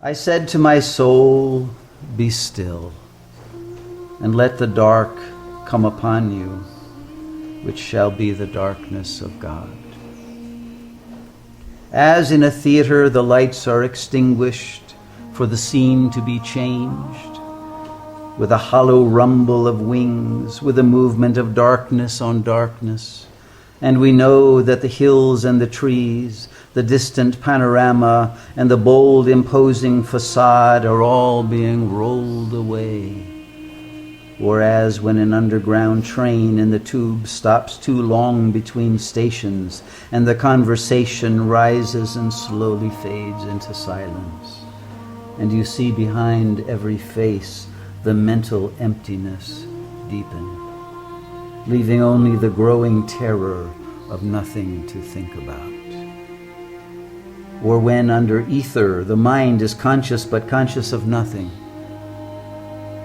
I said to my soul, be still, and let the dark come upon you, which shall be the darkness of God. As in a theater the lights are extinguished for the scene to be changed, with a hollow rumble of wings, with a movement of darkness on darkness, and we know that the hills and the trees, the distant panorama, and the bold imposing facade are all being rolled away. Or as when an underground train in the tube stops too long between stations, and the conversation rises and slowly fades into silence, and you see behind every face the mental emptiness deepen, leaving only the growing terror of nothing to think about. Or when under ether the mind is conscious but conscious of nothing,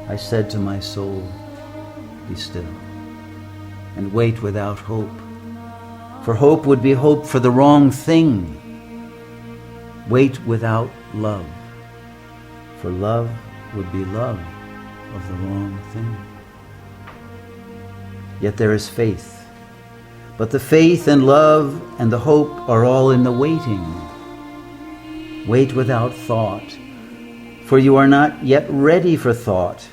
I said to my soul, be still, and wait without hope, for hope would be hope for the wrong thing. Wait without love, for love would be love of the wrong thing. Yet there is faith, but the faith and love and the hope are all in the waiting. Wait without thought, for you are not yet ready for thought.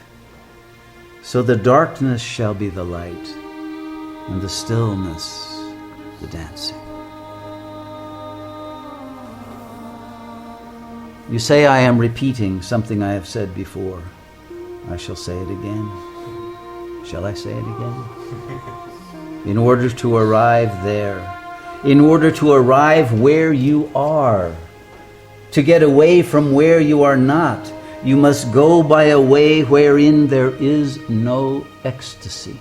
So the darkness shall be the light, and the stillness the dancing. You say I am repeating something I have said before. I shall say it again. Shall I say it again? In order to arrive there, in order to arrive where you are, to get away from where you are not, you must go by a way wherein there is no ecstasy.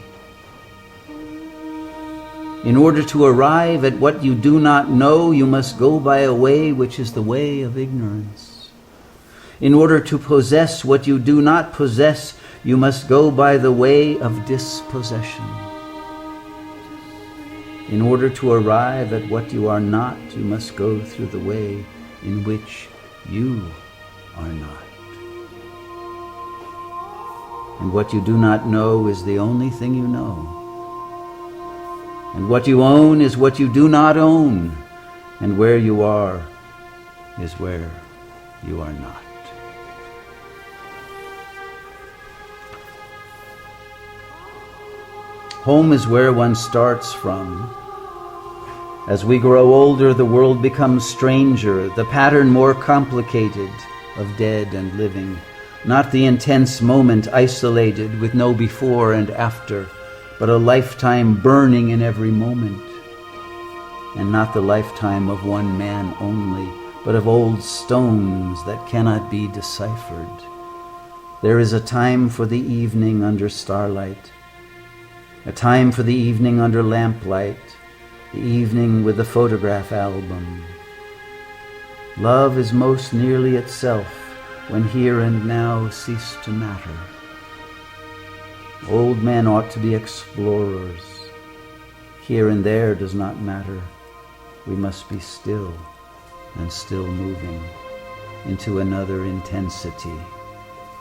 In order to arrive at what you do not know, you must go by a way which is the way of ignorance. In order to possess what you do not possess, you must go by the way of dispossession. In order to arrive at what you are not, you must go through the way in which you are not. And what you do not know is the only thing you know. And what you own is what you do not own. And where you are is where you are not. Home is where one starts from. As we grow older, the world becomes stranger, the pattern more complicated of dead and living. Not the intense moment isolated with no before and after, but a lifetime burning in every moment. And not the lifetime of one man only, but of old stones that cannot be deciphered. There is a time for the evening under starlight, a time for the evening under lamplight, the evening with the photograph album. Love is most nearly itself when here and now cease to matter. Old men ought to be explorers. Here and there does not matter. We must be still and still moving into another intensity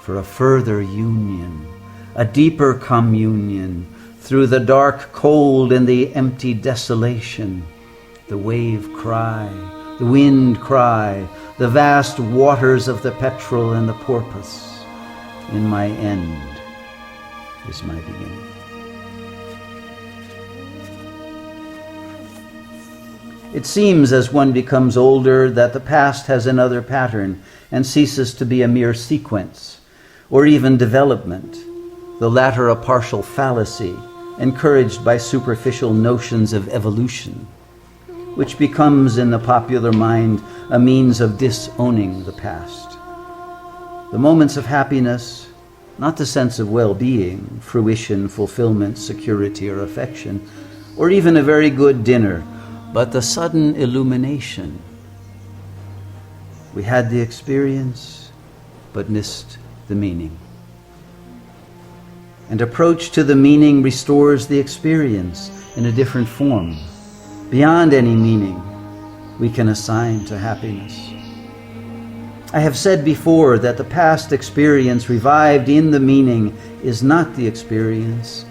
for a further union, a deeper communion through the dark cold and the empty desolation, the wave cry, the wind cry, the vast waters of the petrel and the porpoise. In my end is my beginning. It seems as one becomes older that the past has another pattern and ceases to be a mere sequence or even development, the latter a partial fallacy encouraged by superficial notions of evolution, which becomes in the popular mind a means of disowning the past. The moments of happiness, not the sense of well-being, fruition, fulfillment, security, or affection, or even a very good dinner, but the sudden illumination. We had the experience, but missed the meaning. And approach to the meaning restores the experience in a different form. Beyond any meaning we can assign to happiness. I have said before that the past experience revived in the meaning is not the experience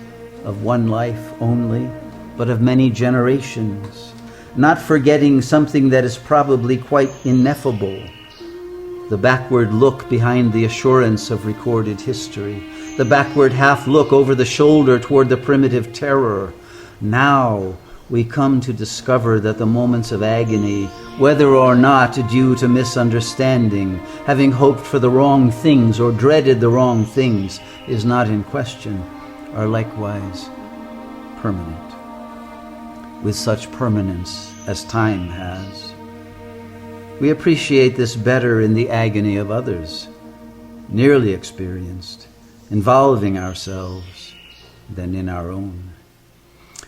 of one life only, but of many generations, not forgetting something that is probably quite ineffable, the backward look behind the assurance of recorded history, the backward half look over the shoulder toward the primitive terror. Now we come to discover that the moments of agony, whether or not due to misunderstanding, having hoped for the wrong things or dreaded the wrong things, is not in question, are likewise permanent, with such permanence as time has. We appreciate this better in the agony of others, nearly experienced, involving ourselves, than in our own.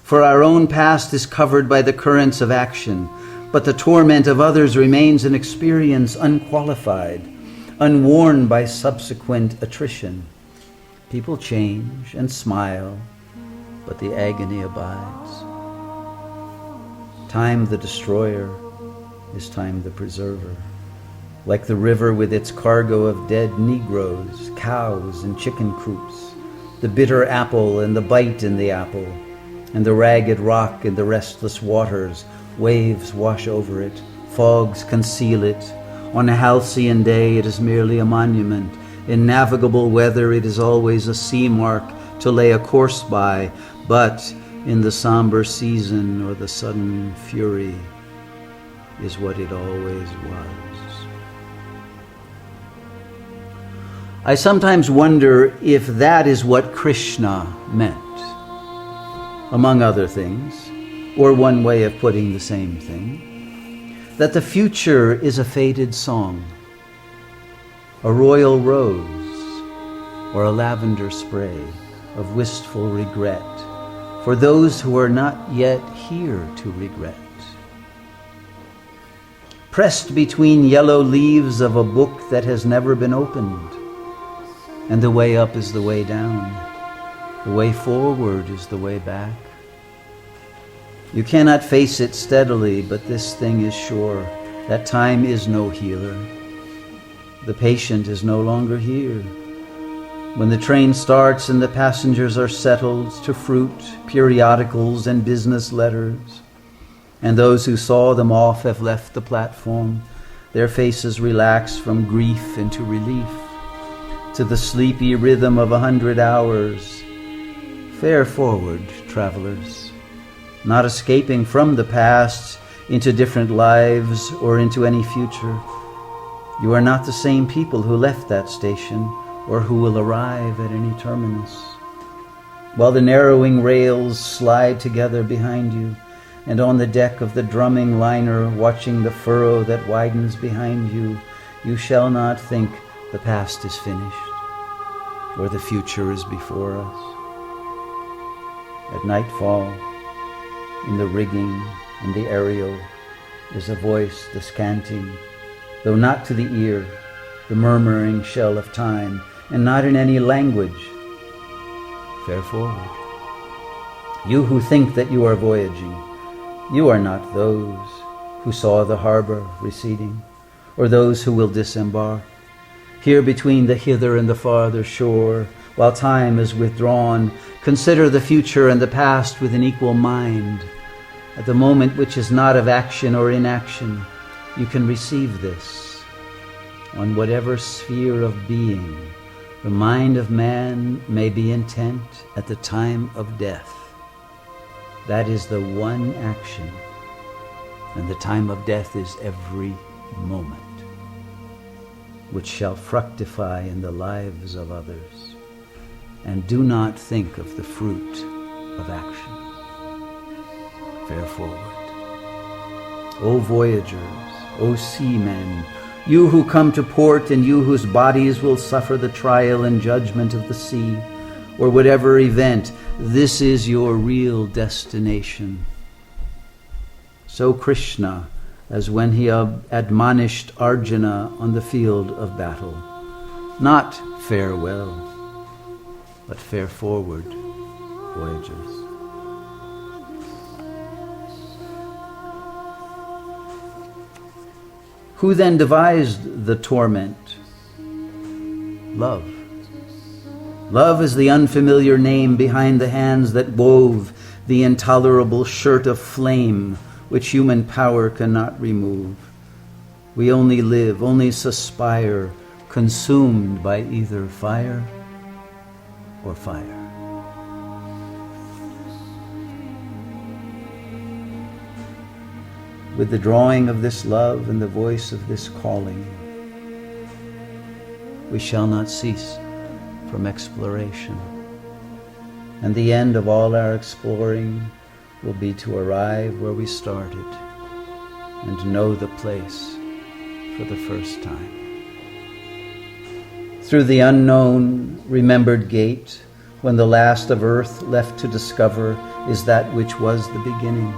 For our own past is covered by the currents of action, but the torment of others remains an experience unqualified, unworn by subsequent attrition. People change and smile, but the agony abides. Time the destroyer is time the preserver. Like the river with its cargo of dead Negroes, cows, and chicken coops, the bitter apple and the bite in the apple, and the ragged rock in the restless waters, waves wash over it, fogs conceal it. On a halcyon day it is merely a monument. In navigable weather it is always a sea mark to lay a course by, but in the somber season or the sudden fury is what it always was. I sometimes wonder if that is what Krishna meant, among other things, or one way of putting the same thing, that the future is a faded song, a royal rose, or a lavender spray of wistful regret for those who are not yet here to regret. Pressed between yellow leaves of a book that has never been opened, and the way up is the way down, the way forward is the way back. You cannot face it steadily, but this thing is sure, that time is no healer. The patient is no longer here. When the train starts and the passengers are settled to fruit, periodicals, and business letters, and those who saw them off have left the platform, their faces relax from grief into relief, to the sleepy rhythm of 100 hours. Fare forward, travelers, not escaping from the past into different lives or into any future. You are not the same people who left that station or who will arrive at any terminus. While the narrowing rails slide together behind you, and on the deck of the drumming liner, watching the furrow that widens behind you, you shall not think the past is finished or the future is before us. At nightfall, in the rigging and the aerial, is a voice descanting, though not to the ear, the murmuring shell of time, and not in any language. Fare forward. You who think that you are voyaging, you are not those who saw the harbor receding, or those who will disembark. Here between the hither and the farther shore, while time is withdrawn, consider the future and the past with an equal mind. At the moment which is not of action or inaction, you can receive this. On whatever sphere of being the mind of man may be intent at the time of death, that is the one action, and the time of death is every moment, which shall fructify in the lives of others. And do not think of the fruit of action. Fare forward. O voyagers, O seamen, you who come to port and you whose bodies will suffer the trial and judgment of the sea, or whatever event, this is your real destination. So Krishna, as when he admonished Arjuna on the field of battle, not farewell, but fare forward, voyagers. Who then devised the torment. Love. Love is the unfamiliar name behind the hands that wove the intolerable shirt of flame which human power cannot remove. We only live, only suspire, consumed by either fire or fire. With the drawing of this love and the voice of this calling, we shall not cease from exploration. And the end of all our exploring will be to arrive where we started and to know the place for the first time. Through the unknown, remembered gate, when the last of earth left to discover is that which was the beginning.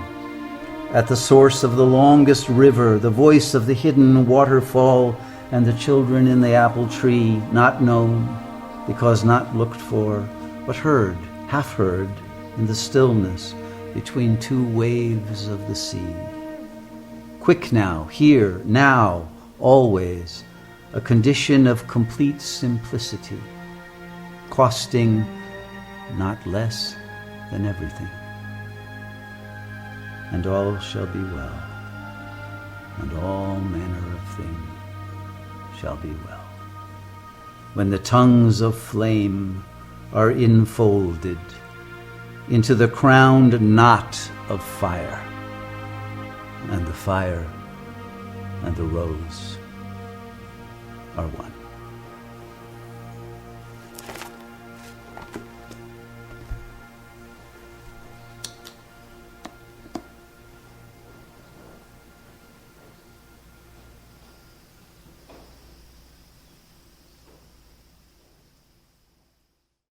At the source of the longest river, the voice of the hidden waterfall, and the children in the apple tree, not known, because not looked for, but heard, half heard, in the stillness between two waves of the sea. Quick now, here, now, always, a condition of complete simplicity, costing not less than everything. And all shall be well, and all manner of things shall be well. When the tongues of flame are enfolded into the crowned knot of fire, and the fire and the rose are one.